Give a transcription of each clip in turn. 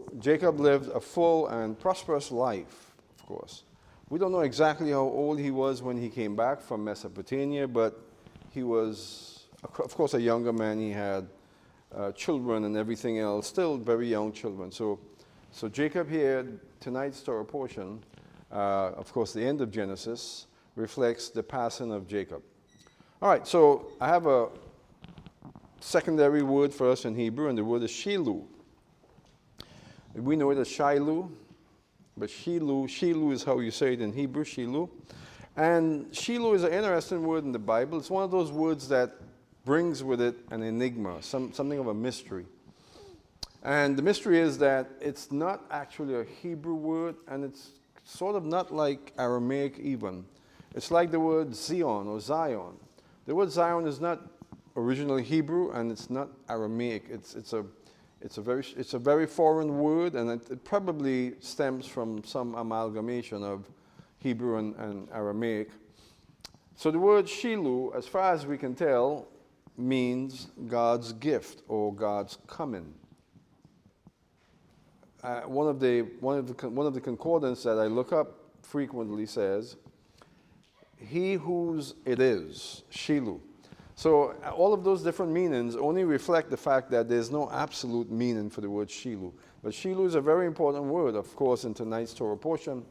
So Jacob lived a full and prosperous life, of course. We don't know exactly how old he was when he came back from Mesopotamia, but he was, of course, a younger man. He had children and everything else, still very young children. So Jacob here, tonight's Torah portion, of course, the end of Genesis, reflects the passing of Jacob. All right, so I have a secondary word for us in Hebrew, and the word is Shilu. We know it as Shilu, but Shilu is how you say it in Hebrew, Shilu. And Shilu is an interesting word in the Bible. It's one of those words that brings with it an enigma, something of a mystery. And the mystery is that it's not actually a Hebrew word, and it's sort of not like Aramaic even. It's like the word Zion or Zion. The word Zion is not originally Hebrew, and it's not Aramaic. It's a very foreign word, and it probably stems from some amalgamation of Hebrew and Aramaic. So the word Shilu, as far as we can tell, means God's gift or God's coming. One of the concordance that I look up frequently says, "He whose it is," Shilu. So all of those different meanings only reflect the fact that there's no absolute meaning for the word Shilu. But Shilu is a very important word, of course, in tonight's Torah portion,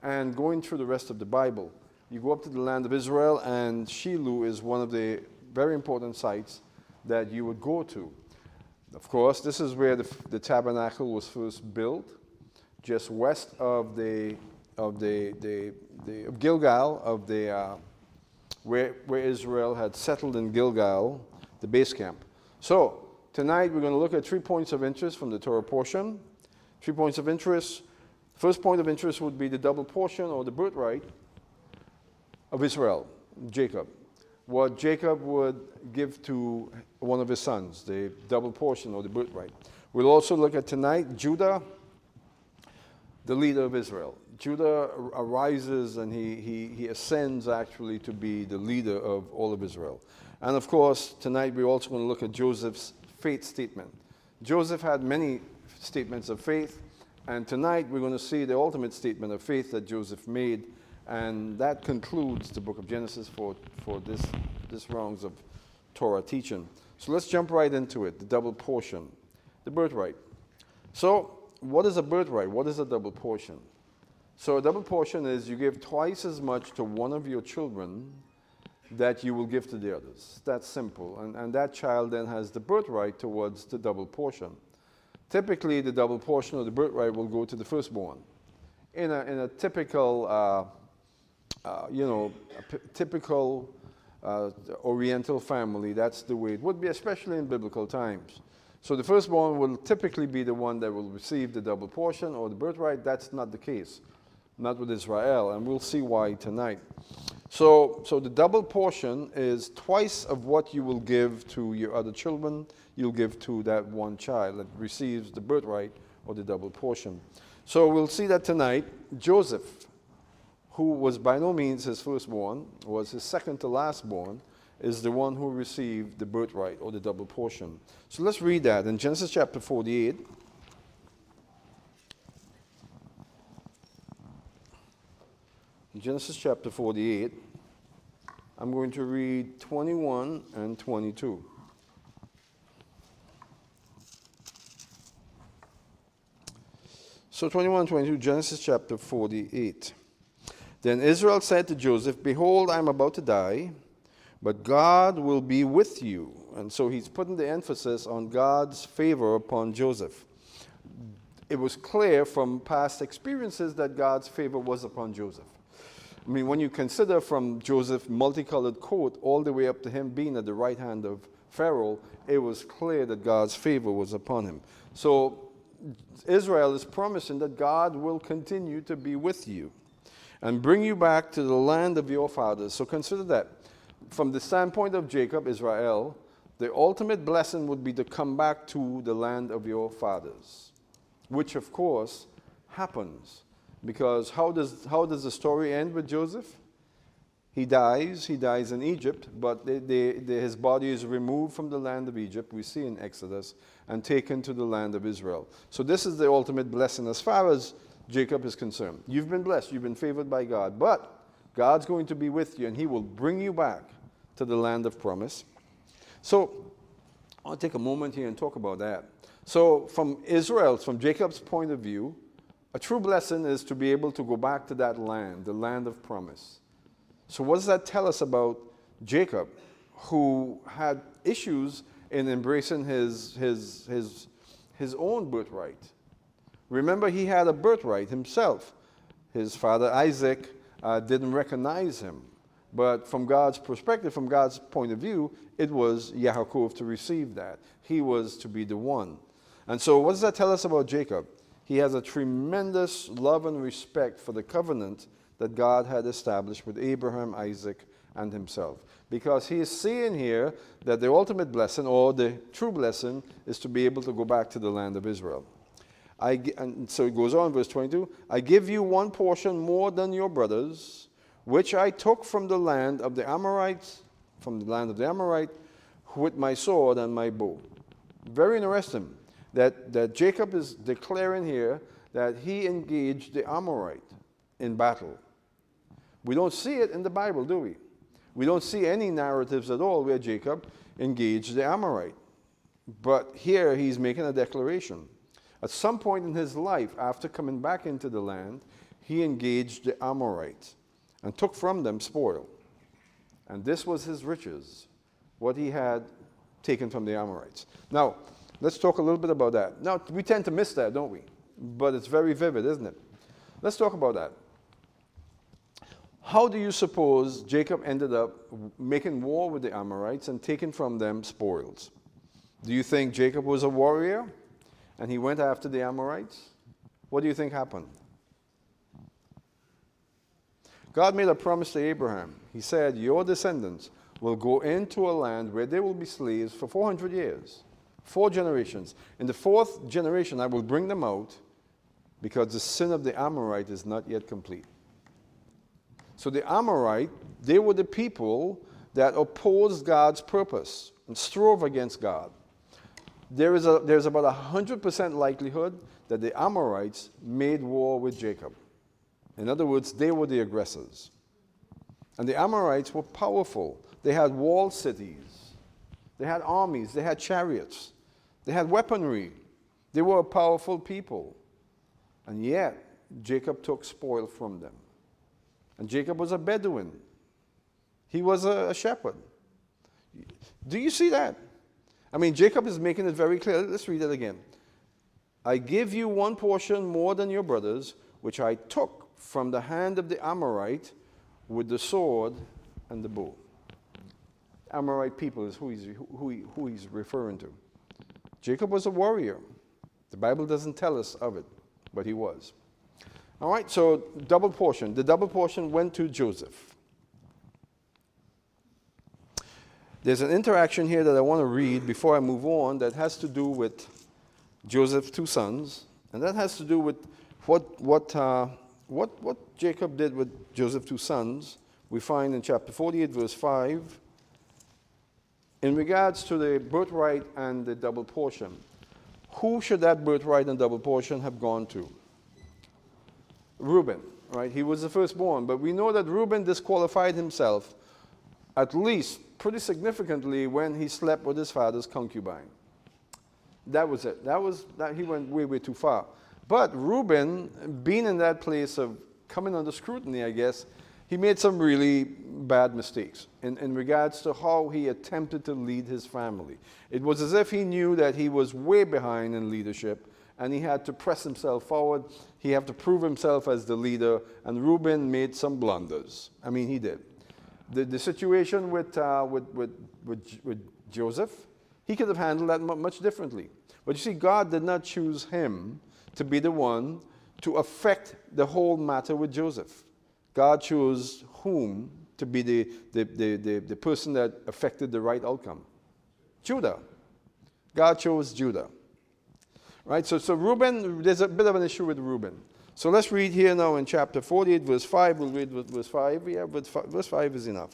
and going through the rest of the Bible. You go up to the land of Israel, and Shilu is one of the very important sites that you would go to. Of course, this is where the tabernacle was first built, just west of Gilgal, where Israel had settled in Gilgal, the base camp. So tonight we're going to look at 3 points of interest from the Torah portion. 3 points of interest. First point of interest would be the double portion or the birthright of Israel, Jacob. What Jacob would give to one of his sons, the double portion or the birthright. We'll also look at tonight Judah, the leader of Israel. Judah arises and he ascends actually to be the leader of all of Israel. And of course, tonight we're also going to look at Joseph's faith statement. Joseph had many statements of faith, and tonight we're going to see the ultimate statement of faith that Joseph made, and that concludes the book of Genesis for this rounds of Torah teaching. So let's jump right into it, the double portion, the birthright. So what is a birthright? What is a double portion? So a double portion is you give twice as much to one of your children that you will give to the others. That's simple. And that child then has the birthright towards the double portion. Typically, the double portion of the birthright will go to the firstborn. In a typical, typical Oriental family, that's the way it would be, especially in biblical times. So the firstborn will typically be the one that will receive the double portion or the birthright. That's not the case, not with Israel, and we'll see why tonight. So the double portion is twice of what you will give to your other children, you'll give to that one child that receives the birthright or the double portion. So we'll see that tonight. Joseph, who was by no means his firstborn, was his second to last born, is the one who received the birthright or the double portion. So let's read that in Genesis chapter 48. In Genesis chapter 48, I'm going to read 21 and 22. So 21 and 22, Genesis chapter 48. Then Israel said to Joseph, "Behold, I am about to die, but God will be with you." And so he's putting the emphasis on God's favor upon Joseph. It was clear from past experiences that God's favor was upon Joseph. I mean, when you consider from Joseph's multicolored coat all the way up to him being at the right hand of Pharaoh, it was clear that God's favor was upon him. So Israel is promising that God will continue to be with you and bring you back to the land of your fathers. So consider that. From the standpoint of Jacob, Israel, the ultimate blessing would be to come back to the land of your fathers, which of course happens. Because how does the story end with Joseph? He dies in Egypt, but his body is removed from the land of Egypt, we see in Exodus, and taken to the land of Israel. So this is the ultimate blessing as far as Jacob is concerned. You've been blessed, you've been favored by God, but God's going to be with you, and he will bring you back to the land of promise. So I'll take a moment here and talk about that. So from Jacob's point of view, a true blessing is to be able to go back to that land, the land of promise. So what does that tell us about Jacob, who had issues in embracing his own birthright? Remember, he had a birthright himself. His father Isaac didn't recognize him. But from God's perspective, from God's point of view, it was Yaakov to receive that. He was to be the one. And so what does that tell us about Jacob? He has a tremendous love and respect for the covenant that God had established with Abraham, Isaac, and himself. Because he is seeing here that the ultimate blessing, or the true blessing, is to be able to go back to the land of Israel. And so it goes on, verse 22, I give you one portion more than your brothers, which I took from the land of the Amorites, with my sword and my bow. Very interesting that Jacob is declaring here that he engaged the Amorite in battle. We don't see it in the Bible, do we? We don't see any narratives at all where Jacob engaged the Amorite. But here he's making a declaration. At some point in his life, after coming back into the land, he engaged the Amorites and took from them spoil. And this was his riches, what he had taken from the Amorites. Now, let's talk a little bit about that. Now, we tend to miss that, don't we? But it's very vivid, isn't it? Let's talk about that. How do you suppose Jacob ended up making war with the Amorites and taking from them spoils? Do you think Jacob was a warrior and he went after the Amorites? What do you think happened? God made a promise to Abraham. He said, your descendants will go into a land where they will be slaves for 400 years, 4 generations. In the 4th generation, I will bring them out because the sin of the Amorite is not yet complete. So the Amorite, they were the people that opposed God's purpose and strove against God. There's about 100% likelihood that the Amorites made war with Jacob. In other words, they were the aggressors. And the Amorites were powerful. They had walled cities. They had armies. They had chariots. They had weaponry. They were a powerful people. And yet, Jacob took spoil from them. And Jacob was a Bedouin. He was a shepherd. Do you see that? I mean, Jacob is making it very clear. Let's read it again. I give you one portion more than your brothers, which I took from the hand of the Amorite with the sword and the bow. Amorite people is who he's referring to. Jacob was a warrior. The Bible doesn't tell us of it, but he was. All right, so double portion. The double portion went to Joseph. There's an interaction here that I want to read before I move on that has to do with Joseph's 2 sons, and that has to do with what Jacob did with Joseph's 2 sons. We find in chapter 48, verse 5, in regards to the birthright and the double portion. Who should that birthright and double portion have gone to? Reuben, right? He was the firstborn, but we know that Reuben disqualified himself at least pretty significantly when he slept with his father's concubine. That was it. He went way, way too far. But Reuben, being in that place of coming under scrutiny, I guess, he made some really bad mistakes in regards to how he attempted to lead his family. It was as if he knew that he was way behind in leadership, and he had to press himself forward. He had to prove himself as the leader, and Reuben made some blunders. I mean, he did. The situation with Joseph, he could have handled that much differently. But you see, God did not choose him to be the one to affect the whole matter with Joseph. God chose whom to be the person that affected the right outcome? Judah. God chose Judah. Right? So Reuben, there's a bit of an issue with Reuben. So let's read here now in chapter 48, verse 5. We'll read verse 5. Yeah, verse 5 is enough.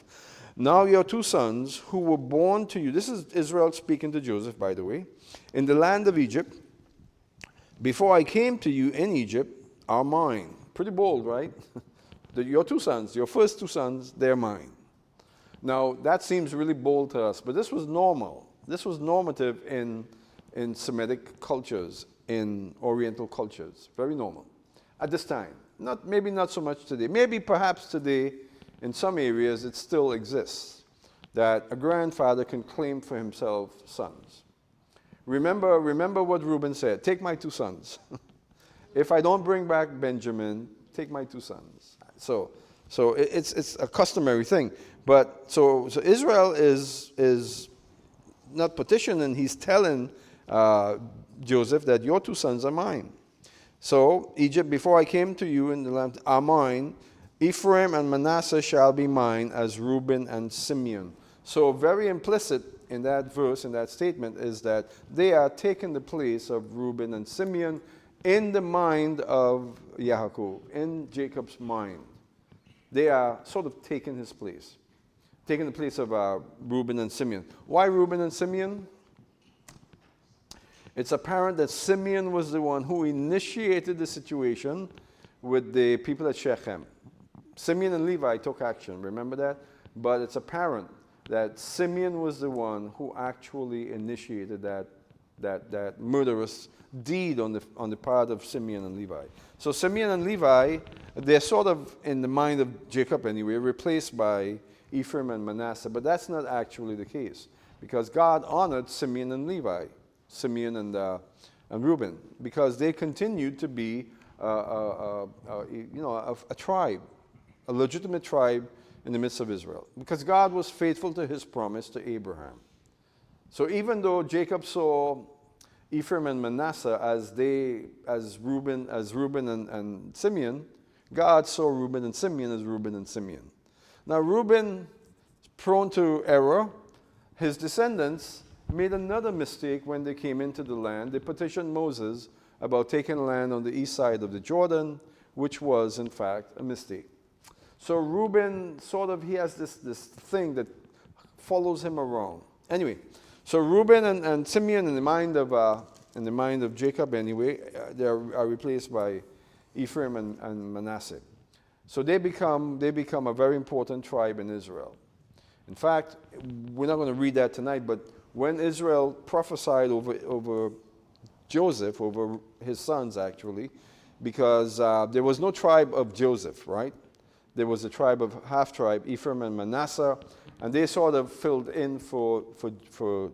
Now your two sons who were born to you, this is Israel speaking to Joseph, by the way, in the land of Egypt, before I came to you in Egypt, are mine. Pretty bold, right? Your two sons, your first two sons, they're mine. Now, that seems really bold to us, but this was normal. This was normative in Semitic cultures, in Oriental cultures. Very normal at this time. Maybe not so much today. Maybe perhaps today, in some areas, it still exists, that a grandfather can claim for himself sons. Remember what Reuben said, take my two sons. If I don't bring back Benjamin, take my two sons. So it's a customary thing. But so Israel is not petitioning, he's telling Joseph that your two sons are mine. So Egypt, before I came to you in the land, are mine. Ephraim and Manasseh shall be mine, as Reuben and Simeon. So very implicit in that verse, in that statement, is that they are taking the place of Reuben and Simeon in the mind of Yaakov, in Jacob's mind. They are sort of taking his place, taking the place of Reuben and Simeon. Why Reuben and Simeon? It's apparent that Simeon was the one who initiated the situation with the people at Shechem. Simeon and Levi took action, remember that? But it's apparent that Simeon was the one who actually initiated that murderous deed on the part of Simeon and Levi. So Simeon and Levi, they're sort of, in the mind of Jacob anyway, replaced by Ephraim and Manasseh. But that's not actually the case, because God honored Simeon and Levi, Simeon and Reuben, because they continued to be a tribe, a legitimate tribe in the midst of Israel, because God was faithful to his promise to Abraham. So even though Jacob saw Ephraim and Manasseh as Reuben and Simeon, God saw Reuben and Simeon as Reuben and Simeon. Now Reuben is prone to error. His descendants made another mistake when they came into the land. They petitioned Moses about taking land on the east side of the Jordan, which was in fact a mistake. So Reuben he has this thing that follows him around. Anyway, so Reuben and Simeon in the mind of Jacob anyway, they are replaced by Ephraim and Manasseh. So they become a very important tribe in Israel. In fact, we're not going to read that tonight, but when Israel prophesied over Joseph, over his sons actually, because there was no tribe of Joseph, right? There was a tribe of half-tribe, Ephraim and Manasseh, and they sort of filled in for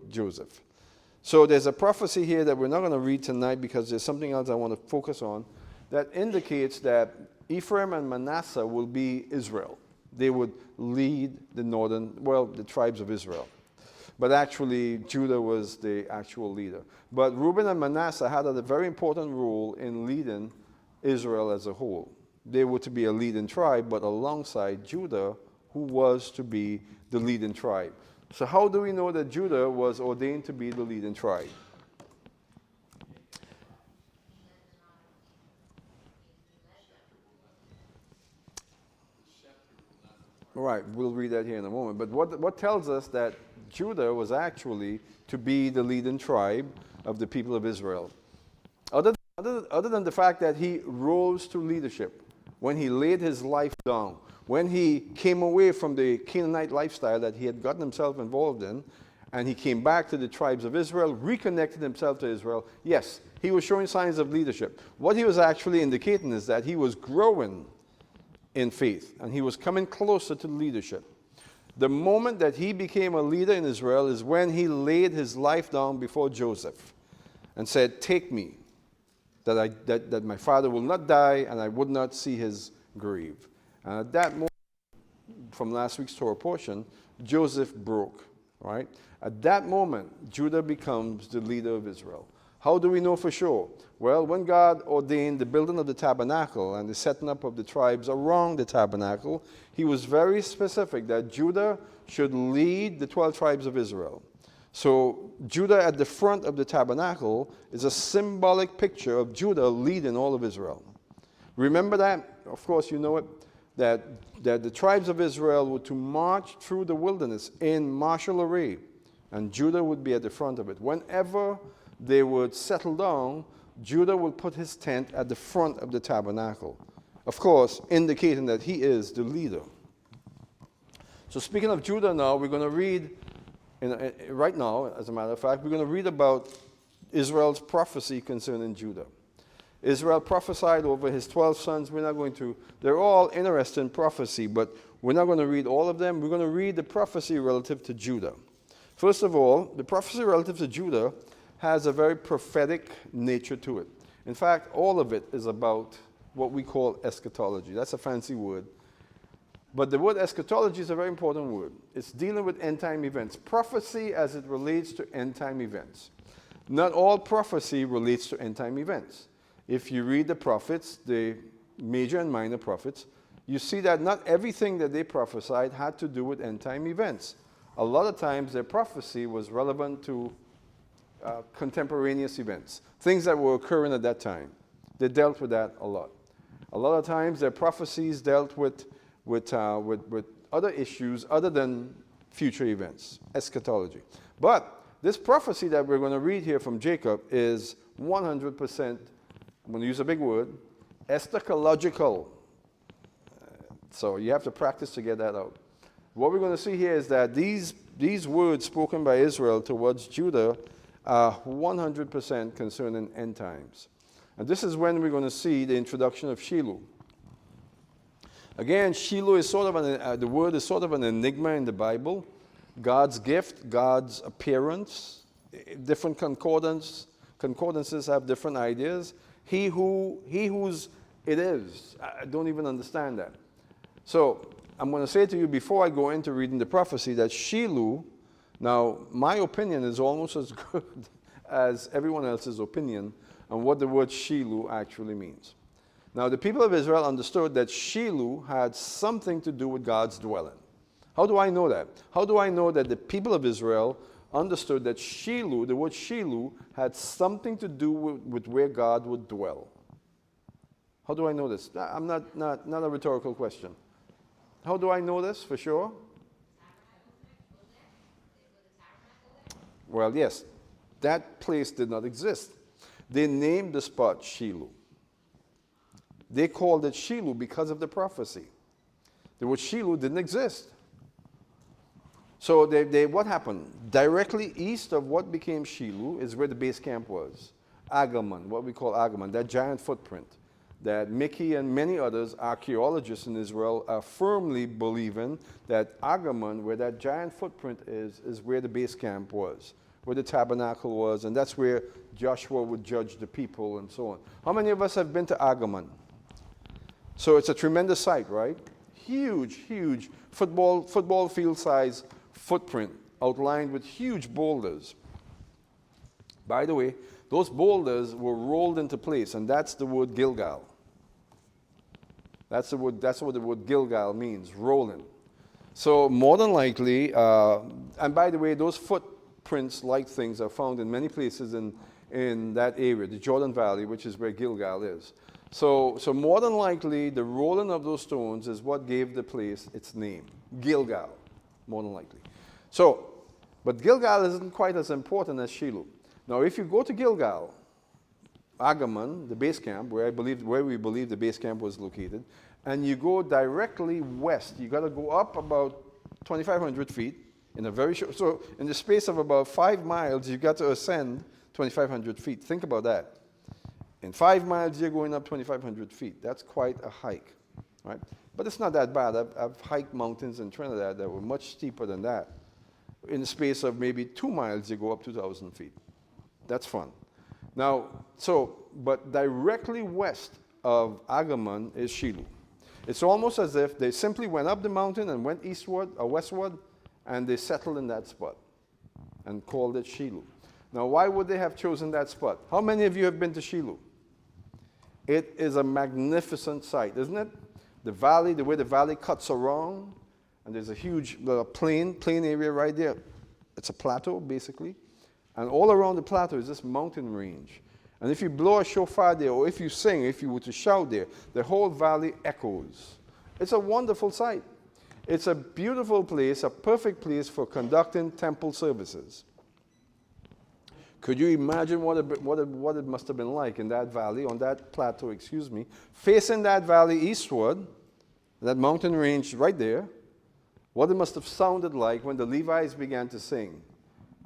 Joseph. So there's a prophecy here that we're not going to read tonight because there's something else I want to focus on that indicates that Ephraim and Manasseh will be Israel. They would lead the tribes of Israel. But actually, Judah was the actual leader. But Reuben and Manasseh had a very important role in leading Israel as a whole. They were to be a leading tribe, but alongside Judah, who was to be the leading tribe. So how do we know that Judah was ordained to be the leading tribe? All right, we'll read that here in a moment. But what tells us that Judah was actually to be the leading tribe of the people of Israel? Other than the fact that he rose to leadership, when he laid his life down, when he came away from the Canaanite lifestyle that he had gotten himself involved in, and he came back to the tribes of Israel, reconnected himself to Israel, yes, he was showing signs of leadership. What he was actually indicating is that he was growing in faith, and he was coming closer to leadership. The moment that he became a leader in Israel is when he laid his life down before Joseph and said, take me, that my father will not die and I would not see his grave. And at that moment, from last week's Torah portion, Joseph broke, right? At that moment, Judah becomes the leader of Israel. How do we know for sure? Well, when God ordained the building of the tabernacle and the setting up of the tribes around the tabernacle, he was very specific that Judah should lead the 12 tribes of Israel. So Judah at the front of the tabernacle is a symbolic picture of Judah leading all of Israel. Remember that? Of course, you know it. That the tribes of Israel were to march through the wilderness in martial array, and Judah would be at the front of it. Whenever they would settle down, Judah would put his tent at the front of the tabernacle, of course, indicating that he is the leader. So speaking of Judah now, we're going to read, right now, as a matter of fact, we're going to read about Israel's prophecy concerning Judah. Israel prophesied over his 12 sons. They're all interested in prophecy, but we're not going to read all of them. We're going to read the prophecy relative to Judah. First of all, the prophecy relative to Judah has a very prophetic nature to it. In fact, all of it is about what we call eschatology. That's a fancy word. But the word eschatology is a very important word. It's dealing with end-time events. Prophecy as it relates to end-time events. Not all prophecy relates to end-time events. If you read the prophets, the major and minor prophets, you see that not everything that they prophesied had to do with end-time events. A lot of times their prophecy was relevant to contemporaneous events, things that were occurring at that time. They dealt with that a lot. A lot of times their prophecies dealt with other issues other than future events, eschatology. But this prophecy that we're going to read here from Jacob is 100%, I'm going to use a big word, eschatological. So you have to practice to get that out. What we're going to see here is that these words spoken by Israel towards Judah are 100% concerning end times. And this is when we're going to see the introduction of Shiloh. Again, Shiloh is sort of the word is sort of an enigma in the Bible. God's gift, God's appearance. Different concordances have different ideas. He whose it is. I don't even understand that. So I'm going to say to you before I go into reading the prophecy that Shiloh, now my opinion is almost as good as everyone else's opinion on what the word Shiloh actually means. Now the people of Israel understood that Shiloh had something to do with God's dwelling. How do I know that? How do I know that the people of Israel understood that Shiloh, the word Shiloh, had something to do with where God would dwell? How do I know this? I'm not a rhetorical question. How do I know this for sure? Well, yes, that place did not exist. They named the spot Shiloh. They called it Shiloh because of the prophecy. The word Shiloh didn't exist. So what happened? Directly east of what became Shiloh is where the base camp was. Agamon, what we call Agamon, that giant footprint that Mickey and many others, archaeologists in Israel, are firmly believing that Agamon, where that giant footprint is where the base camp was, where the tabernacle was, and that's where Joshua would judge the people and so on. How many of us have been to Agamon? So it's a tremendous site, right? Huge, huge football field size footprint outlined with huge boulders. By the way, those boulders were rolled into place, and that's the word Gilgal. That's what the word Gilgal means, rolling. So more than likely, and by the way, those footprints-like things are found in many places in that area, the Jordan Valley, which is where Gilgal is. So more than likely, the rolling of those stones is what gave the place its name, Gilgal, more than likely. So, but Gilgal isn't quite as important as Shiloh. Now, if you go to Gilgal, Agamon, the base camp, where we believe the base camp was located, and you go directly west, you got to go up about 2,500 feet in a very short. So, in the space of about 5 miles, you got to ascend 2,500 feet. Think about that. In 5 miles, you're going up 2,500 feet. That's quite a hike, right? But it's not that bad. I've hiked mountains in Trinidad that were much steeper than that. In the space of maybe 2 miles, you go up 2,000 feet. That's fun. Now, but directly west of Agamon is Shiloh. It's almost as if they simply went up the mountain and went eastward or westward, and they settled in that spot and called it Shiloh. Now, why would they have chosen that spot? How many of you have been to Shiloh? It is a magnificent sight, isn't it? The valley, the way the valley cuts around, and there's a huge plain area right there. It's a plateau, basically. And all around the plateau is this mountain range. And if you blow a shofar there, or if you sing, if you were to shout there, the whole valley echoes. It's a wonderful sight. It's a beautiful place, a perfect place for conducting temple services. Could you imagine what it must have been like in that valley, on that plateau, facing that valley eastward, that mountain range right there, what it must have sounded like when the Levites began to sing,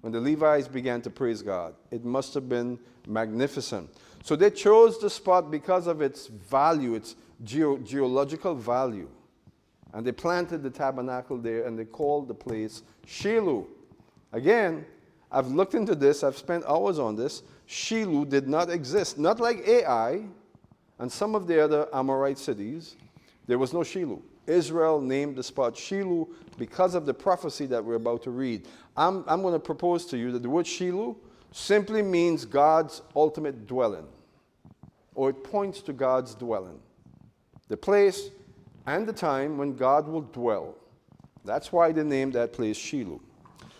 when the Levites began to praise God. It must have been magnificent. So they chose the spot because of its value, its geological value. And they planted the tabernacle there, and they called the place Shiloh. Again, I've looked into this. I've spent hours on this. Shiloh did not exist. Not like Ai and some of the other Amorite cities. There was no Shiloh. Israel named the spot Shiloh because of the prophecy that we're about to read. I'm going to propose to you that the word Shiloh simply means God's ultimate dwelling, or it points to God's dwelling. The place and the time when God will dwell. That's why they named that place Shiloh.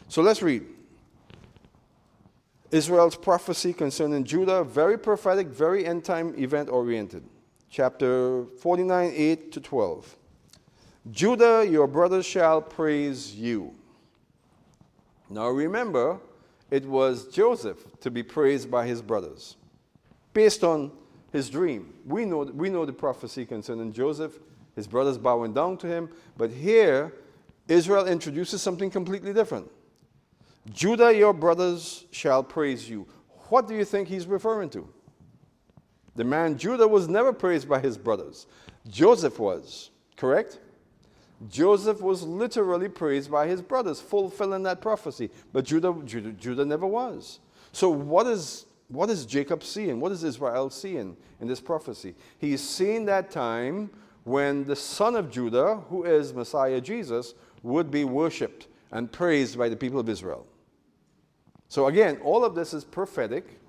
So let's read. Israel's prophecy concerning Judah, very prophetic, very end-time event-oriented. Chapter 49, 8 to 12. Judah, your brothers shall praise you. Now remember, it was Joseph to be praised by his brothers, based on his dream. We know the prophecy concerning Joseph, his brothers bowing down to him, but here Israel introduces something completely different. Judah, your brothers shall praise you. What do you think he's referring to? The man Judah was never praised by his brothers. Joseph was, correct? Joseph was literally praised by his brothers, fulfilling that prophecy. But Judah never was. So what is Jacob seeing? What is Israel seeing in this prophecy? He's seeing that time when the son of Judah, who is Messiah Jesus, would be worshipped and praised by the people of Israel. So again, all of this is prophetic.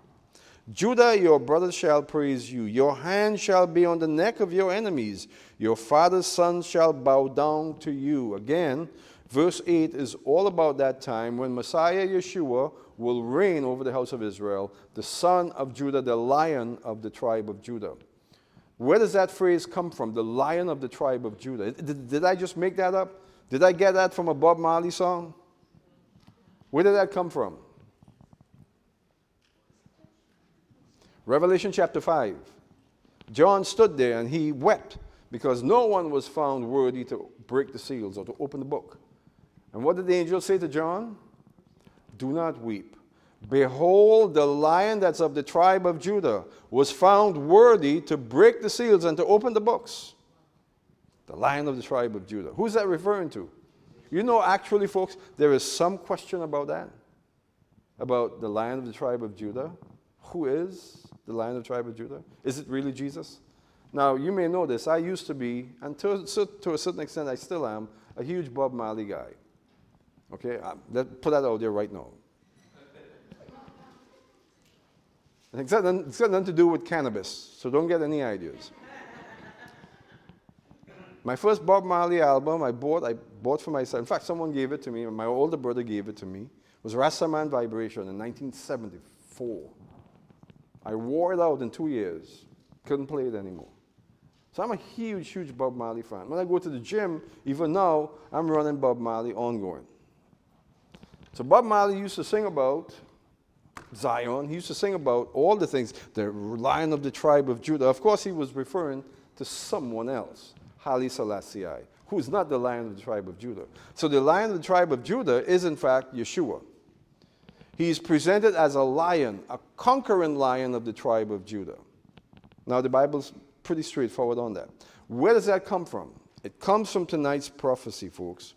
Judah, your brothers shall praise you. Your hand shall be on the neck of your enemies. Your father's sons shall bow down to you. Again, verse 8 is all about that time when Messiah Yeshua will reign over the house of Israel, the son of Judah, the lion of the tribe of Judah. Where does that phrase come from? The lion of the tribe of Judah. Did I just make that up? Did I get that from a Bob Marley song? Where did that come from? Revelation chapter 5. John stood there and he wept because no one was found worthy to break the seals or to open the book. And what did the angel say to John? Do not weep. Behold, the lion that's of the tribe of Judah was found worthy to break the seals and to open the books. The lion of the tribe of Judah. Who's that referring to? You know, actually, folks, there is some question about that. About the lion of the tribe of Judah. Who is the lion of the tribe of Judah? Is it really Jesus? Now, you may know this. I used to be, and to a certain extent I still am, a huge Bob Marley guy. Okay? Let's put that out there right now. It's got nothing to do with cannabis, so don't get any ideas. My first Bob Marley album I bought for myself. In fact, someone gave it to me. My older brother gave it to me. It was Rastaman Vibration in 1974. I wore it out in 2 years. Couldn't play it anymore. So I'm a huge, huge Bob Marley fan. When I go to the gym, even now, I'm running Bob Marley ongoing. So Bob Marley used to sing about Zion. He used to sing about all the things. The lion of the tribe of Judah. Of course, he was referring to someone else. Haile Selassie, who is not the lion of the tribe of Judah. So the lion of the tribe of Judah is, in fact, Yeshua. He is presented as a lion, a conquering lion of the tribe of Judah. Now, the Bible's pretty straightforward on that. Where does that come from? It comes from tonight's prophecy, folks.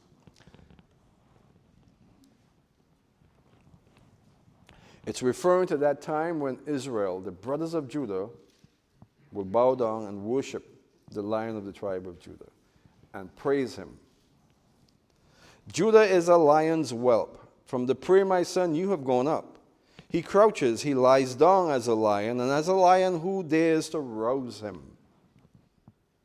It's referring to that time when Israel, the brothers of Judah, will bow down and worship the lion of the tribe of Judah and praise him. Judah is a lion's whelp. From the prey, my son, you have gone up. He crouches, he lies down as a lion, and as a lion, who dares to rouse him?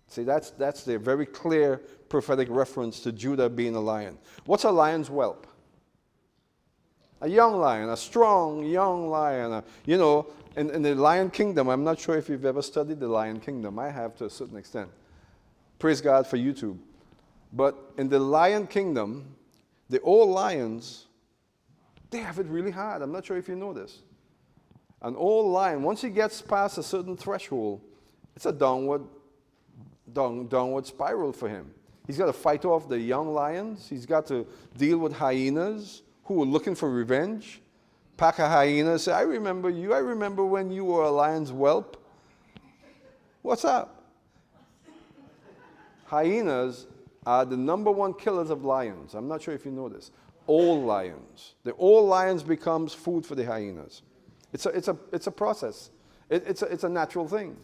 See, that's the very clear prophetic reference to Judah being a lion. What's a lion's whelp? A young lion, a strong young lion. You know, in the Lion Kingdom, I'm not sure if you've ever studied the Lion Kingdom. I have to a certain extent. Praise God for YouTube. But in the Lion Kingdom, the old lions, they have it really hard. I'm not sure if you know this. An old lion, once he gets past a certain threshold, it's a downward spiral for him. He's got to fight off the young lions. He's got to deal with hyenas who are looking for revenge. Pack of hyenas say, I remember you. I remember when you were a lion's whelp. What's up? Hyenas are the #1 killers of lions. I'm not sure if you know this. Old lions. The old lions becomes food for the hyenas. It's a process. It's a natural thing.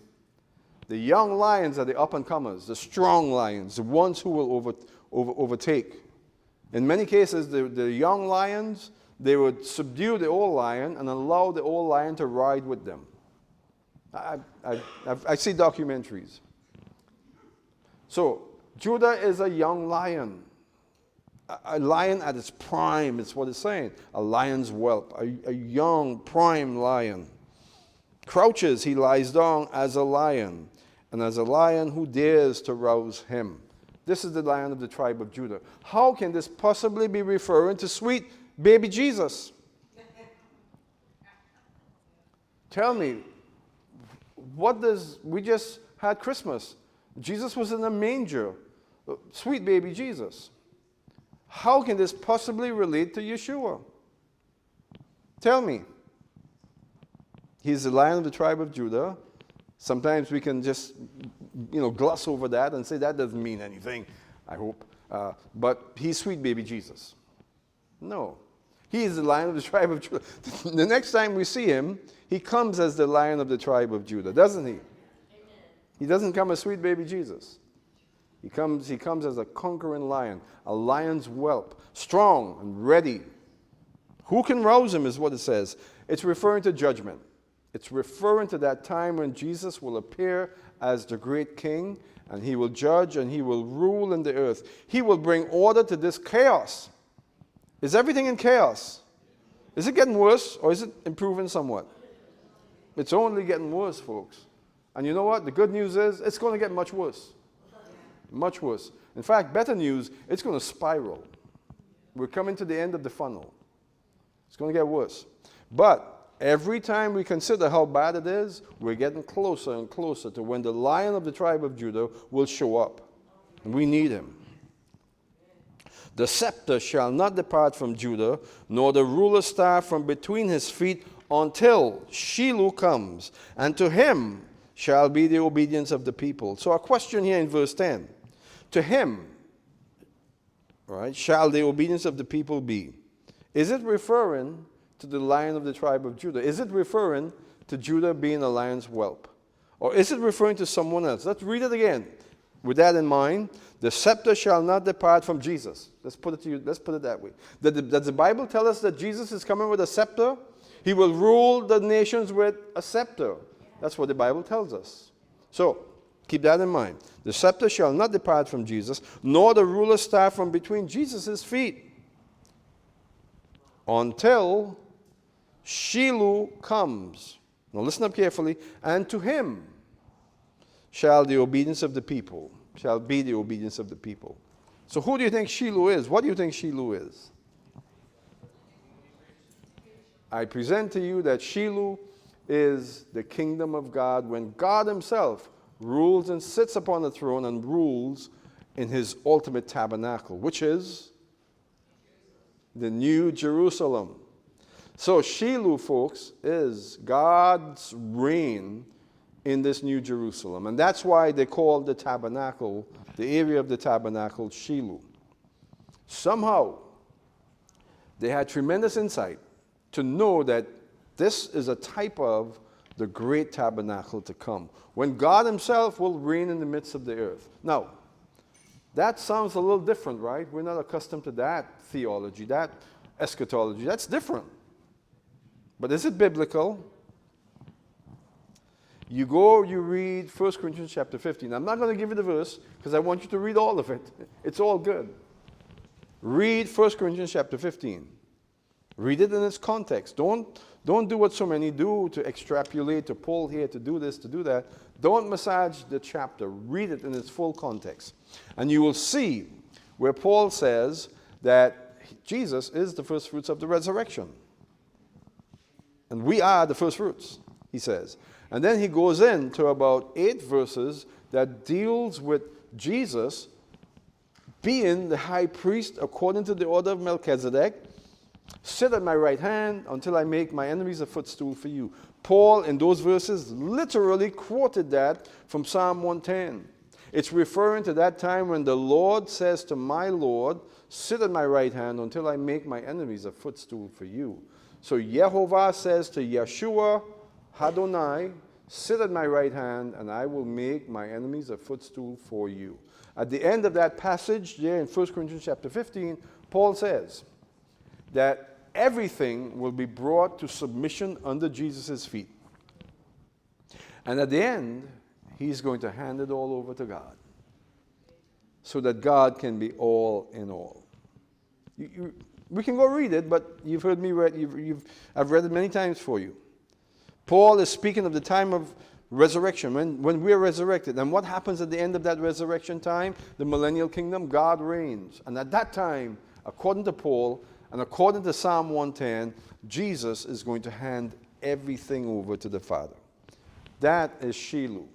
The young lions are the up-and-comers, the strong lions, the ones who will overtake. In many cases, the young lions, they would subdue the old lion and allow the old lion to ride with them. I see documentaries. So, Judah is a young lion. A lion at its prime, is what it's saying. A lion's whelp, a young, prime lion. Crouches, he lies down as a lion, and as a lion who dares to rouse him. This is the Lion of the tribe of Judah. How can this possibly be referring to sweet baby Jesus? Tell me, we just had Christmas. Jesus was in a manger. Sweet baby Jesus. How can this possibly relate to Yeshua? Tell me. He's the Lion of the tribe of Judah. Sometimes we can just, gloss over that and say that doesn't mean anything, I hope. But he's sweet baby Jesus. No. He is the Lion of the tribe of Judah. The next time we see him, he comes as the Lion of the tribe of Judah, doesn't he? Amen. He doesn't come as sweet baby Jesus. He comes as a conquering lion, a lion's whelp, strong and ready. Who can rouse him is what it says. It's referring to judgment. It's referring to that time when Jesus will appear as the great king, and he will judge and he will rule in the earth. He will bring order to this chaos. Is everything in chaos? Is it getting worse or is it improving somewhat? It's only getting worse, folks. And you know what? The good news is it's going to get much worse. Much worse. In fact, better news, it's going to spiral. We're coming to the end of the funnel. It's going to get worse. But every time we consider how bad it is, we're getting closer and closer to when the Lion of the tribe of Judah will show up. And we need him. The scepter shall not depart from Judah, nor the ruler's staff from between his feet, until Shiloh comes, and to him shall be the obedience of the people. So a question here in verse 10. To him, right, shall the obedience of the people be. Is it referring to the Lion of the tribe of Judah? Is it referring to Judah being a lion's whelp? Or is it referring to someone else? Let's read it again. With that in mind, the scepter shall not depart from Jesus. Let's put it that way. Does the Bible tell us that Jesus is coming with a scepter? He will rule the nations with a scepter. That's what the Bible tells us. So, keep that in mind. The scepter shall not depart from Jesus, nor the ruler's staff from between Jesus' feet, until Shiloh comes. Now listen up carefully. And to him shall the obedience of the people, shall be the obedience of the people. So who do you think Shiloh is? What do you think Shiloh is? I present to you that Shiloh is the kingdom of God when God himself rules and sits upon the throne and rules in his ultimate tabernacle, which is the New Jerusalem. So Shiloh, folks, is God's reign in this New Jerusalem. And that's why they call the tabernacle, the area of the tabernacle, Shiloh. Somehow, they had tremendous insight to know that this is a type of the great tabernacle to come, when God himself will reign in the midst of the earth. Now, that sounds a little different, right? We're not accustomed to that theology, that eschatology. That's different. But is it biblical? You read 1 Corinthians chapter 15. I'm not going to give you the verse because I want you to read all of it. It's all good. Read 1 Corinthians chapter 15. Read it in its context. Don't do what so many do, to extrapolate, to pull here, to do this, to do that. Don't massage the chapter. Read it in its full context. And you will see where Paul says that Jesus is the first fruits of the resurrection. And we are the first fruits, he says. And then he goes into about 8 verses that deals with Jesus being the high priest according to the order of Melchizedek. Sit at my right hand until I make my enemies a footstool for you. Paul, in those verses, literally quoted that from Psalm 110. It's referring to that time when the Lord says to my Lord, sit at my right hand until I make my enemies a footstool for you. So Yehovah says to Yeshua, Adonai, sit at my right hand and I will make my enemies a footstool for you. At the end of that passage there in 1 Corinthians chapter 15, Paul says that everything will be brought to submission under Jesus' feet. And at the end, he's going to hand it all over to God, so that God can be all in all. We can go read it, but you've heard me read. I've read it many times for you. Paul is speaking of the time of resurrection, when we are resurrected. And what happens at the end of that resurrection time? The millennial kingdom, God reigns. And at that time, according to Paul, and according to Psalm 110, Jesus is going to hand everything over to the Father. That is Shiloh.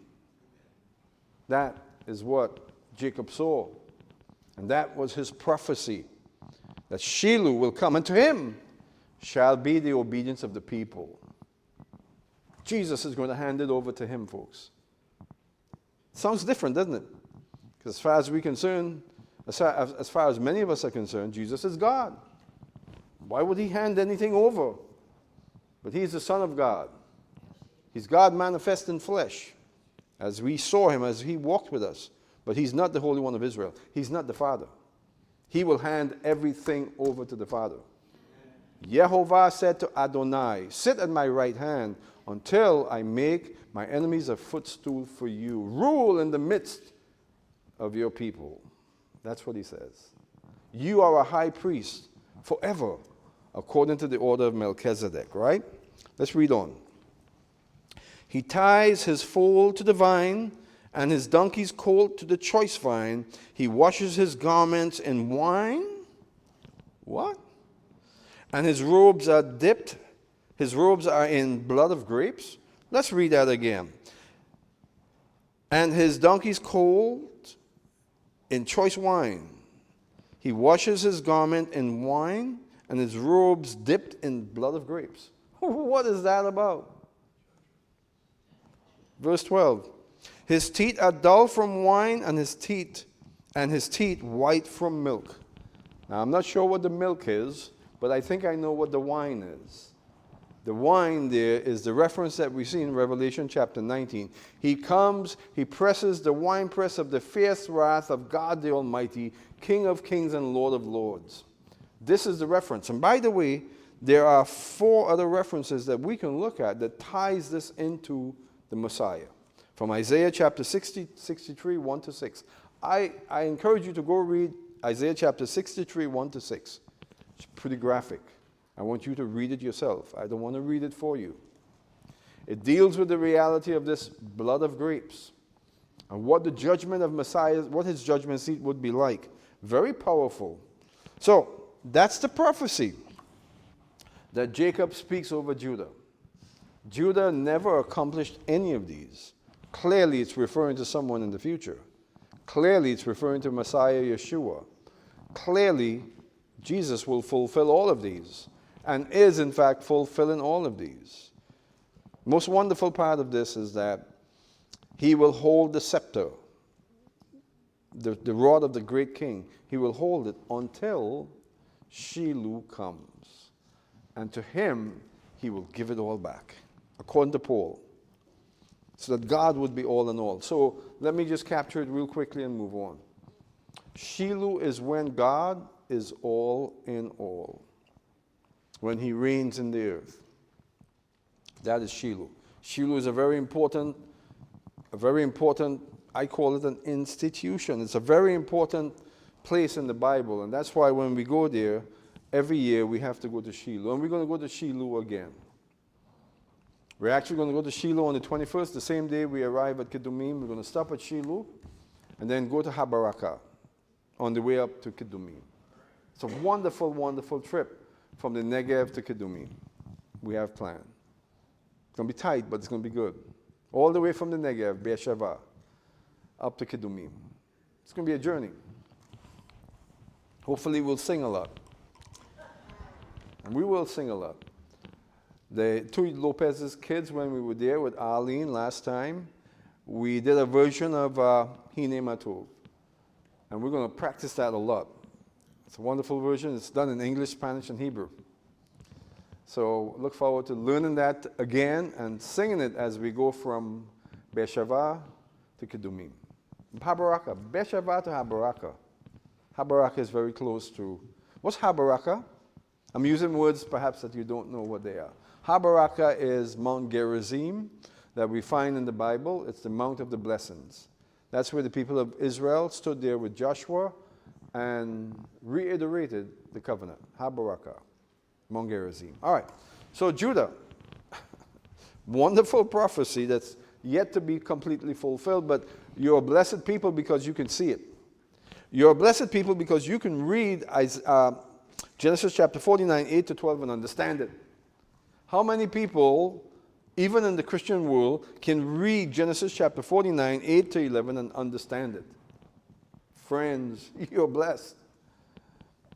That is what Jacob saw. And that was his prophecy, that Shiloh will come, and to him shall be the obedience of the people. Jesus is going to hand it over to him, folks. Sounds different, doesn't it? Because as far as we're concerned, as far as many of us are concerned, Jesus is God. Why would he hand anything over? But he's the Son of God. He's God manifest in flesh, as we saw him, as he walked with us. But he's not the Holy One of Israel. He's not the Father. He will hand everything over to the Father. Yehovah said to Adonai, sit at my right hand until I make my enemies a footstool for you. Rule in the midst of your people. That's what he says. You are a high priest forever, according to the order of Melchizedek, right? Let's read on. He ties his foal to the vine and his donkey's colt to the choice vine. He washes his garments in wine. What? And his robes are dipped. His robes are in blood of grapes. Let's read that again. And his donkey's colt in choice wine. He washes his garment in wine and his robes dipped in blood of grapes. What is that about? Verse 12. His teeth are dull from wine and his teeth white from milk. Now I'm not sure what the milk is, but I think I know what the wine is. The wine there is the reference that we see in Revelation chapter 19. He comes, he presses the winepress of the fierce wrath of God the Almighty, King of kings and Lord of lords. This is the reference. And by the way, there are 4 other references that we can look at that ties this into the Messiah. From Isaiah chapter 60, 63, 1 to 6. I encourage you to go read Isaiah chapter 63, 1 to 6. It's pretty graphic. I want you to read it yourself. I don't want to read it for you. It deals with the reality of this blood of grapes and what the judgment of Messiah, what his judgment seat would be like. Very powerful. So, that's the prophecy that Jacob speaks over Judah. Judah never accomplished any of these. Clearly, it's referring to someone in the future. Clearly, it's referring to Messiah Yeshua. Clearly, Jesus will fulfill all of these and is, in fact, fulfilling all of these. Most wonderful part of this is that he will hold the scepter, the rod of the great king. He will hold it until Shiloh comes. And to him, he will give it all back, according to Paul, so that God would be all in all. So let me just capture it real quickly and move on. Shiloh is when God is all in all, when he reigns in the earth. That is Shiloh. Shiloh is a very important, I call it an institution. It's a very important place in the Bible, and that's why when we go there, every year we have to go to Shiloh, and we're going to go to Shiloh again. We're actually going to go to Shiloh on the 21st, the same day we arrive at Kidumim. We're going to stop at Shiloh and then go to Habaraka on the way up to Kidumim. It's a wonderful, wonderful trip from the Negev to Kidumim. We have planned. It's going to be tight, but it's going to be good. All the way from the Negev, Beersheba, up to Kidumim. It's going to be a journey. Hopefully we'll sing a lot. And we will sing a lot. The two Lopez's kids, when we were there with Arlene last time, we did a version of Hine Matov. And we're going to practice that a lot. It's a wonderful version. It's done in English, Spanish, and Hebrew. So look forward to learning that again and singing it as we go from Beersheba to Kidumim. Habaraka, Beersheba to Habaraka. Habaraka is very close to... What's Habaraka? I'm using words perhaps that you don't know what they are. Habaraka is Mount Gerizim that we find in the Bible. It's the Mount of the Blessings. That's where the people of Israel stood there with Joshua and reiterated the covenant. Habaraka, Mount Gerizim. All right, so Judah. Wonderful prophecy that's yet to be completely fulfilled, but you're a blessed people because you can see it. You're a blessed people because you can read Genesis chapter 49, 8 to 12 and understand it. How many people, even in the Christian world, can read Genesis chapter 49, 8 to 11 and understand it? Friends, you're blessed.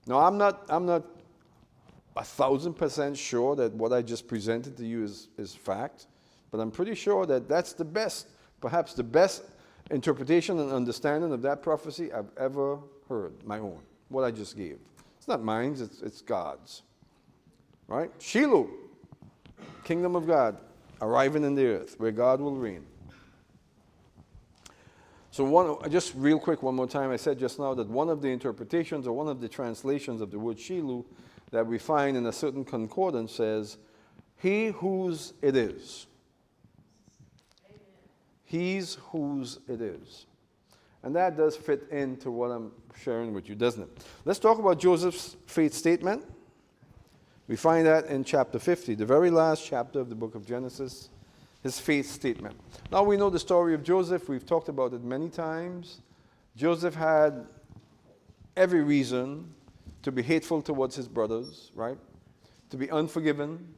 Now, I'm not 1,000% sure that what I just presented to you is fact, but I'm pretty sure that that's the best, perhaps the best interpretation and understanding of that prophecy I've ever heard, my own, what I just gave. It's not mine, it's God's. Right? Shiloh, kingdom of God, arriving in the earth, where God will reign. So just real quick, one more time, I said just now that one of the interpretations or one of the translations of the word Shiloh that we find in a certain concordance says, he whose it is. He's whose it is. And that does fit into what I'm sharing with you, doesn't it? Let's talk about Joseph's faith statement. We find that in chapter 50, the very last chapter of the book of Genesis, his faith statement. Now we know the story of Joseph. We've talked about it many times. Joseph had every reason to be hateful towards his brothers, right? To be unforgiven.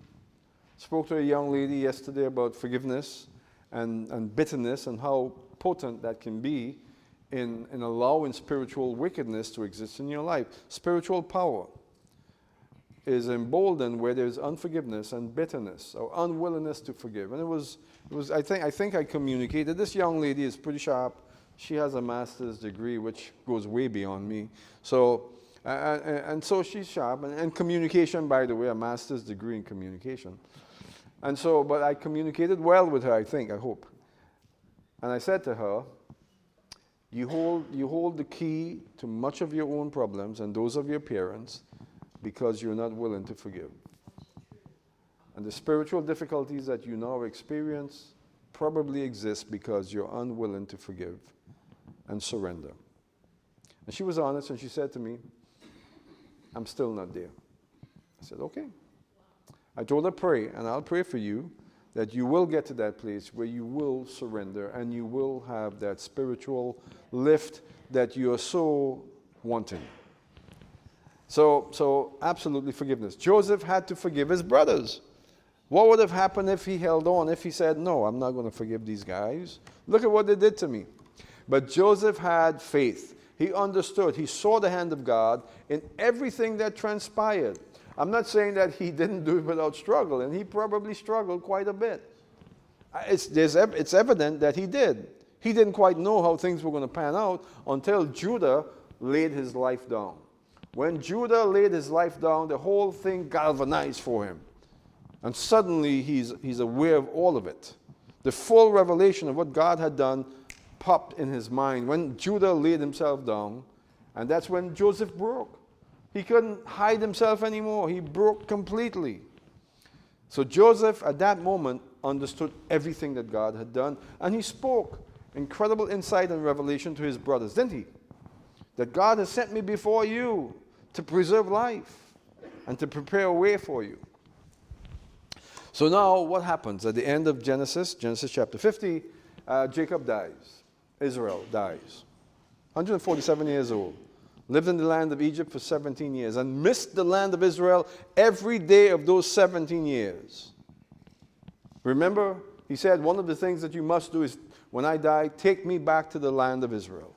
Spoke to a young lady yesterday about forgiveness and bitterness and how potent that can be in allowing spiritual wickedness to exist in your life. Spiritual power is emboldened where there's unforgiveness and bitterness or unwillingness to forgive. And it was I think I communicated. This young lady is pretty sharp. She has a master's degree, which goes way beyond me. So, and so she's sharp. And communication, by the way, a master's degree in communication. And so, but I communicated well with her, I hope. And I said to her, you hold the key to much of your own problems and those of your parents because you're not willing to forgive. And the spiritual difficulties that you now experience probably exist because you're unwilling to forgive and surrender. And she was honest and she said to me, I'm still not there. I said, okay. I told her, pray, and I'll pray for you that you will get to that place where you will surrender and you will have that spiritual lift that you are so wanting. So absolutely forgiveness. Joseph had to forgive his brothers. What would have happened if he held on, if he said, no, I'm not going to forgive these guys? Look at what they did to me. But Joseph had faith. He understood. He saw the hand of God in everything that transpired. I'm not saying that he didn't do it without struggle, and he probably struggled quite a bit. It's evident that he did. He didn't quite know how things were going to pan out until Judah laid his life down. When Judah laid his life down, the whole thing galvanized for him. And suddenly he's aware of all of it. The full revelation of what God had done popped in his mind when Judah laid himself down, and that's when Joseph broke. He couldn't hide himself anymore. He broke completely. So Joseph, at that moment, understood everything that God had done, and he spoke incredible insight and revelation to his brothers, didn't he? That God has sent me before you to preserve life. and to prepare a way for you. So now what happens? At the end of Genesis chapter 50, Jacob dies. Israel dies. 147 years old. Lived in the land of Egypt for 17 years and missed the land of Israel every day of those 17 years. Remember, he said, one of the things that you must do is, when I die, take me back to the land of Israel.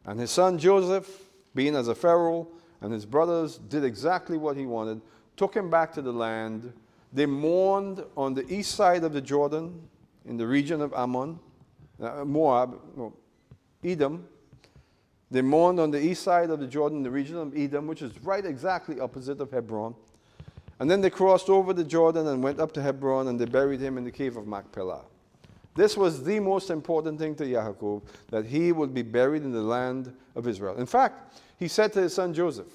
And his son Joseph, being as a Pharaoh, and his brothers did exactly what he wanted, took him back to the land. They mourned on the east side of the Jordan, in the region of Ammon, Edom. They mourned on the east side of the Jordan, the region of Edom, which is right exactly opposite of Hebron. And then they crossed over the Jordan and went up to Hebron, and they buried him in the cave of Machpelah. This was the most important thing to Yaakov, that he would be buried in the land of Israel. In fact, he said to his son Joseph,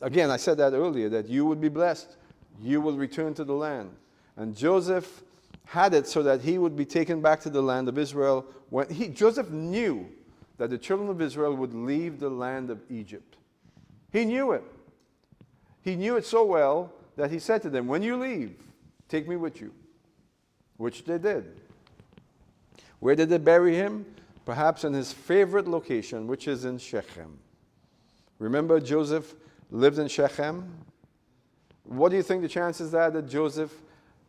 again, I said that earlier, that you would be blessed. You will return to the land. And Joseph had it so that he would be taken back to the land of Israel. Joseph knew that the children of Israel would leave the land of Egypt. He knew it. He knew it so well that he said to them, when you leave, take me with you. Which they did. Where did they bury him? Perhaps in his favorite location, which is in Shechem. Remember, Joseph lived in Shechem. What do you think the chances are that Joseph,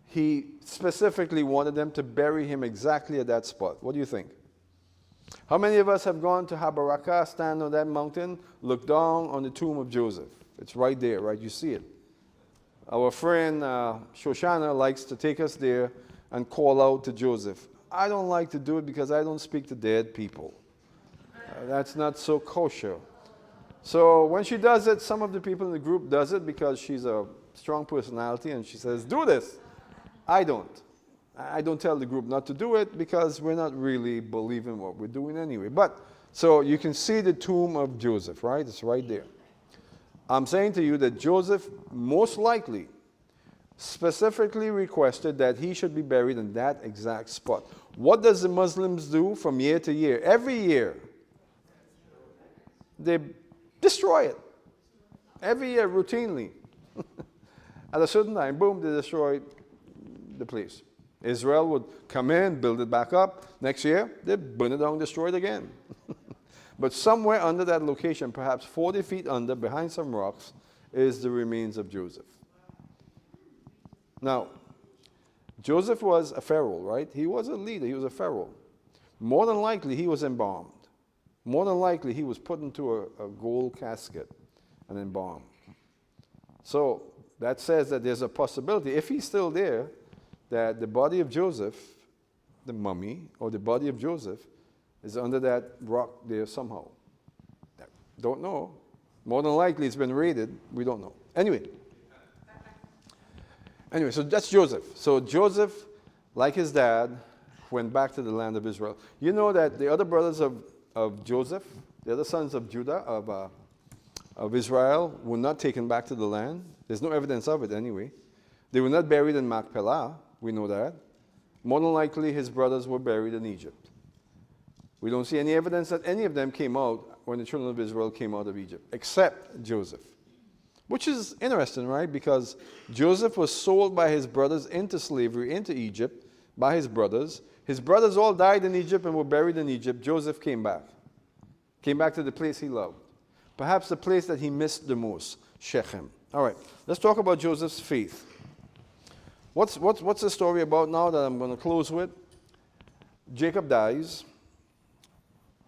he specifically wanted them to bury him exactly at that spot? What do you think? How many of us have gone to Habaraka, stand on that mountain, look down on the tomb of Joseph? It's right there, right? You see it. Our friend Shoshana likes to take us there and call out to Joseph. I don't like to do it because I don't speak to dead people. That's not so kosher. So when she does it, some of the people in the group does it because she's a strong personality and she says, do this. I don't. I don't tell the group not to do it because we're not really believing what we're doing anyway. But, so you can see the tomb of Joseph, right? It's right there. I'm saying to you that Joseph most likely specifically requested that he should be buried in that exact spot. What does the Muslims do from year to year? Every year, they destroy it. Every year, routinely. At a certain time, boom, they destroy the place. Israel would come in, build it back up. Next year, they burn it down, destroy it again. But somewhere under that location, perhaps 40 feet under, behind some rocks, is the remains of Joseph. Now, Joseph was a pharaoh, right? He was a leader. He was a pharaoh. More than likely, he was embalmed. More than likely, he was put into a gold casket and embalmed. So that says that there's a possibility, if he's still there, that the body of Joseph, the mummy, or the body of Joseph, is under that rock there somehow. Don't know. More than likely, it's been raided. We don't know. Anyway, so that's Joseph. So Joseph, like his dad, went back to the land of Israel. You know that the other brothers of Joseph, the other sons of Judah, of Israel, were not taken back to the land. There's no evidence of it anyway. They were not buried in Machpelah. We know that. More than likely, his brothers were buried in Egypt. We don't see any evidence that any of them came out when the children of Israel came out of Egypt, except Joseph. Which is interesting, right? Because Joseph was sold by his brothers into slavery, into Egypt, by his brothers. His brothers all died in Egypt and were buried in Egypt. Joseph came back. Came back to the place he loved. Perhaps the place that he missed the most, Shechem. All right, let's talk about Joseph's faith. What's the story about now that I'm going to close with? Jacob dies.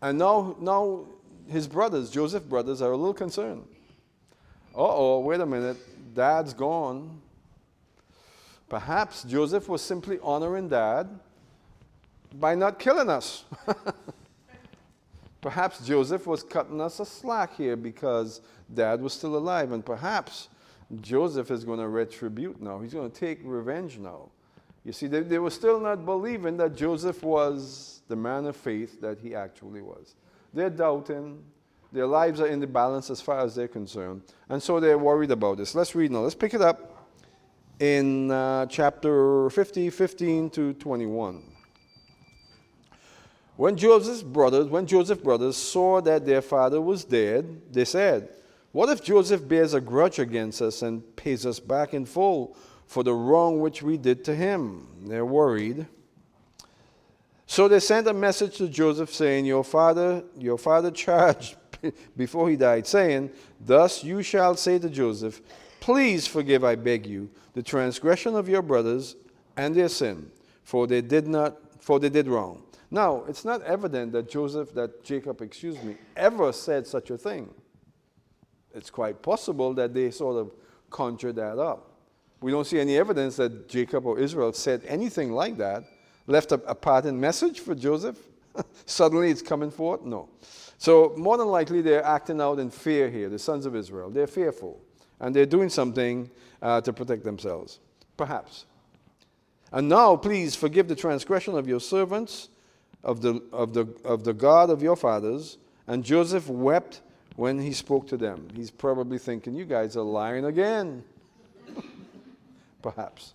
And now his brothers, Joseph's brothers, are a little concerned. Wait a minute, Dad's gone. Perhaps Joseph was simply honoring Dad by not killing us. Perhaps Joseph was cutting us a slack here because Dad was still alive. And perhaps Joseph is going to retribute now. He's going to take revenge now. You see, they were still not believing that Joseph was the man of faith that he actually was. They're doubting. Their lives are in the balance as far as they're concerned. And so they're worried about this. Let's read now. Let's pick it up in chapter 50, 15 to 21. When Joseph's brothers saw that their father was dead, they said, What if Joseph bears a grudge against us and pays us back in full for the wrong which we did to him? They're worried. So they sent a message to Joseph saying, Your father charged before he died, saying, Thus you shall say to Joseph, Please forgive, I beg you, the transgression of your brothers and their sin, for they did wrong. Now, it's not evident that Jacob, ever said such a thing. It's quite possible that they sort of conjured that up. We don't see any evidence that Jacob or Israel said anything like that, left a parting message for Joseph. Suddenly it's coming forth? No. So more than likely they're acting out in fear here, the sons of Israel. They're fearful, and they're doing something to protect themselves, perhaps. And now, please forgive the transgression of your servants, of the God of your fathers. And Joseph wept when he spoke to them. He's probably thinking, you guys are lying again. Perhaps.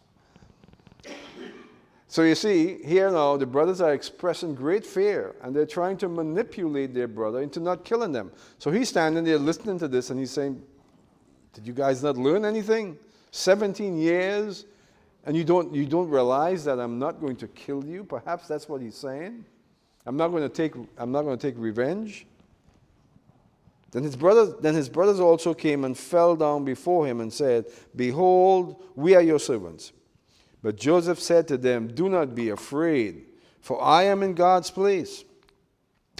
So you see, here now, the brothers are expressing great fear, and they're trying to manipulate their brother into not killing them. So he's standing there listening to this, and he's saying, did you guys not learn anything? 17 years, and you don't realize that I'm not going to kill you? Perhaps that's what he's saying. I'm not going to take revenge. Then his brothers also came and fell down before him and said, Behold, we are your servants. But Joseph said to them, Do not be afraid, for I am in God's place.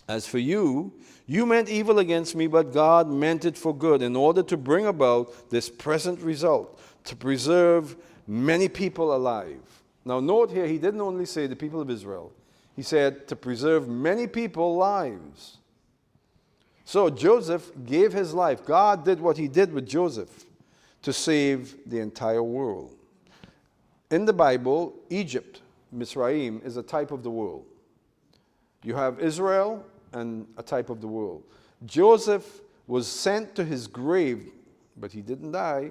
As for you, you meant evil against me, but God meant it for good, in order to bring about this present result, to preserve many people alive. Now note here, he didn't only say the people of Israel. He said to preserve many people's lives. So Joseph gave his life. God did what he did with Joseph to save the entire world. In the Bible, Egypt, Mizraim, is a type of the world. You have Israel and a type of the world. Joseph was sent to his grave, but he didn't die.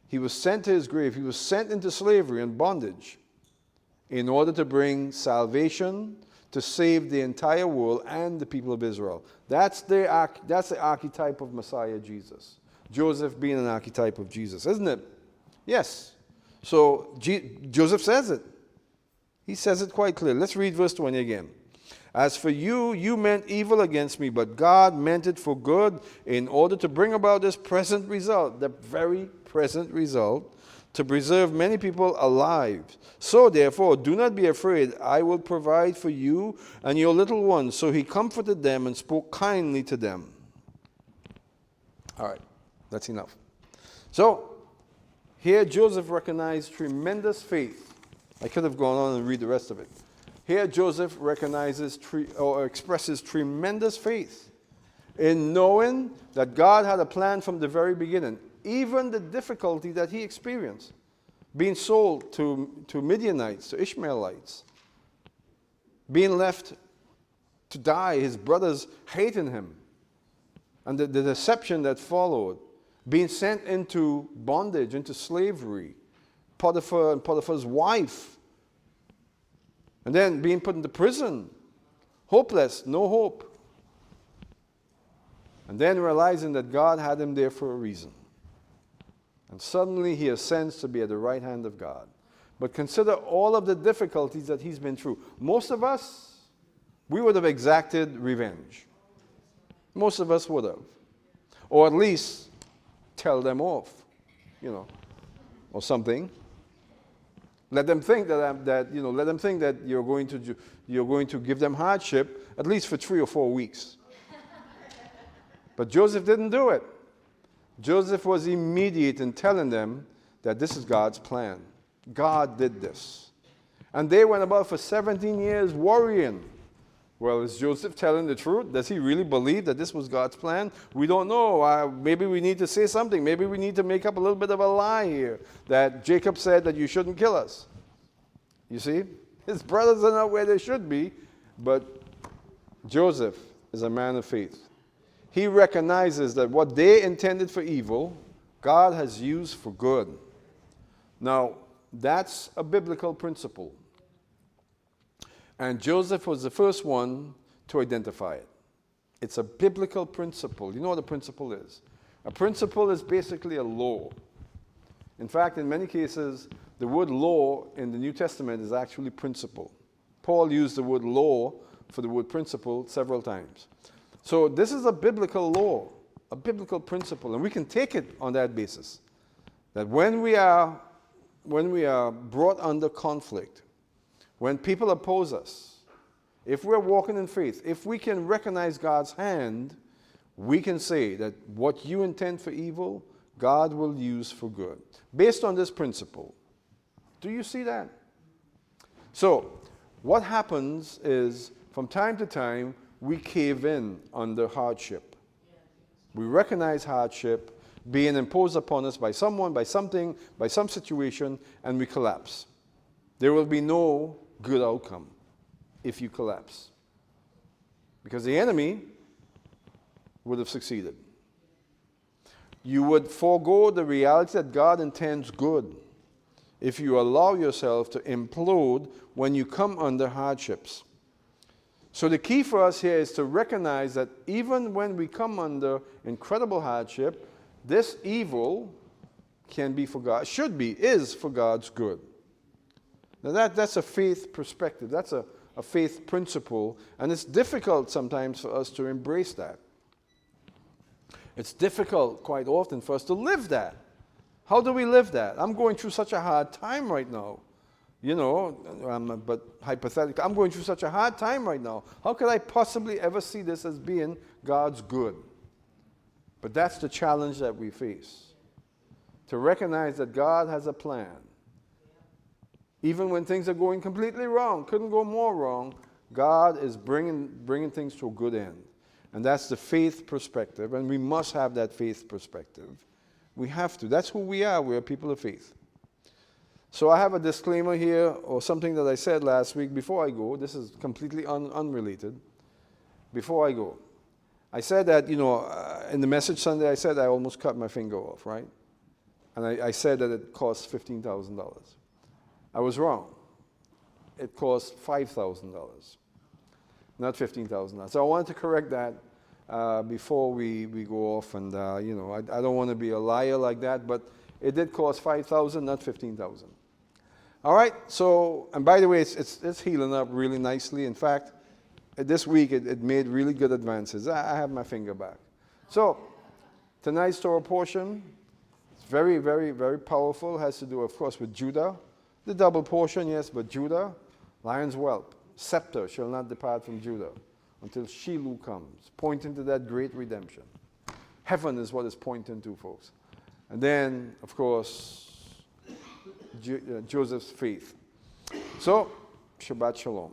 He was sent to his grave. He was sent into slavery and bondage in order to bring salvation, to save the entire world and the people of Israel. That's the archetype of Messiah Jesus. Joseph being an archetype of Jesus, isn't it? Yes. So Joseph says it. He says it quite clearly. Let's read verse 20 again. As for you, you meant evil against me, but God meant it for good in order to bring about this present result, the very present result, to preserve many people alive. So therefore, do not be afraid. I will provide for you and your little ones. So he comforted them and spoke kindly to them. All right, that's enough. So here Joseph recognized tremendous faith. I could have gone on and read the rest of it. Here Joseph recognizes or expresses tremendous faith in knowing that God had a plan from the very beginning. Even the difficulty that he experienced, being sold to Midianites, to Ishmaelites, being left to die, his brothers hating him, and the deception that followed, being sent into bondage, into slavery, Potiphar and Potiphar's wife, and then being put into prison, hopeless, no hope, and then realizing that God had him there for a reason. And suddenly he ascends to be at the right hand of God. But consider all of the difficulties that he's been through. Most of us, we would have exacted revenge. Most of us would have. Or at least tell them off, or something. Let them think let them think that you're going to give them hardship, at least for 3 or 4 weeks. But Joseph didn't do it. Joseph was immediate in telling them that this is God's plan. God did this. And they went about for 17 years worrying. Well, is Joseph telling the truth? Does he really believe that this was God's plan? We don't know. Maybe we need to say something. Maybe we need to make up a little bit of a lie here, that Jacob said that you shouldn't kill us. You see? His brothers are not where they should be, but Joseph is a man of faith. He recognizes that what they intended for evil, God has used for good. Now, that's a biblical principle. And Joseph was the first one to identify it. It's a biblical principle. You know what the principle is? A principle is basically a law. In fact, in many cases, the word law in the New Testament is actually principle. Paul used the word law for the word principle several times. So this is a biblical law, a biblical principle, and we can take it on that basis. That when we are brought under conflict, when people oppose us, if we're walking in faith, if we can recognize God's hand, we can say that what you intend for evil, God will use for good. Based on this principle. Do you see that? So, what happens is, from time to time, we cave in under hardship. We recognize hardship being imposed upon us by someone, by something, by some situation, and we collapse. There will be no good outcome if you collapse. Because the enemy would have succeeded. You would forego the reality that God intends good if you allow yourself to implode when you come under hardships. So the key for us here is to recognize that even when we come under incredible hardship, this evil can be for God, should be, is for God's good. Now that's a faith perspective. That's a faith principle. And it's difficult sometimes for us to embrace that. It's difficult quite often for us to live that. How do we live that? I'm going through such a hard time right now. You know, but hypothetically, I'm going through such a hard time right now. How could I possibly ever see this as being God's good? But that's the challenge that we face. To recognize that God has a plan. Even when things are going completely wrong, couldn't go more wrong, God is bringing things to a good end. And that's the faith perspective, and we must have that faith perspective. We have to. That's who we are. We are people of faith. So I have a disclaimer here, or something that I said last week before I go. This is completely unrelated. Before I go, I said that, in the message Sunday, I said I almost cut my finger off, right? And I said that it cost $15,000. I was wrong. It cost $5,000, not $15,000. So I wanted to correct that before we go off. And, I don't want to be a liar like that, but it did cost $5,000, not $15,000. All right, so, and by the way, it's healing up really nicely. In fact, this week it made really good advances. I have my finger back. So, tonight's Torah portion, it's very, very, very powerful. It has to do, of course, with Judah. The double portion, yes, but Judah, lion's whelp, scepter shall not depart from Judah until Shiloh comes, pointing to that great redemption. Heaven is what it's pointing to, folks. And then, of course, Joseph's faith. So, Shabbat Shalom.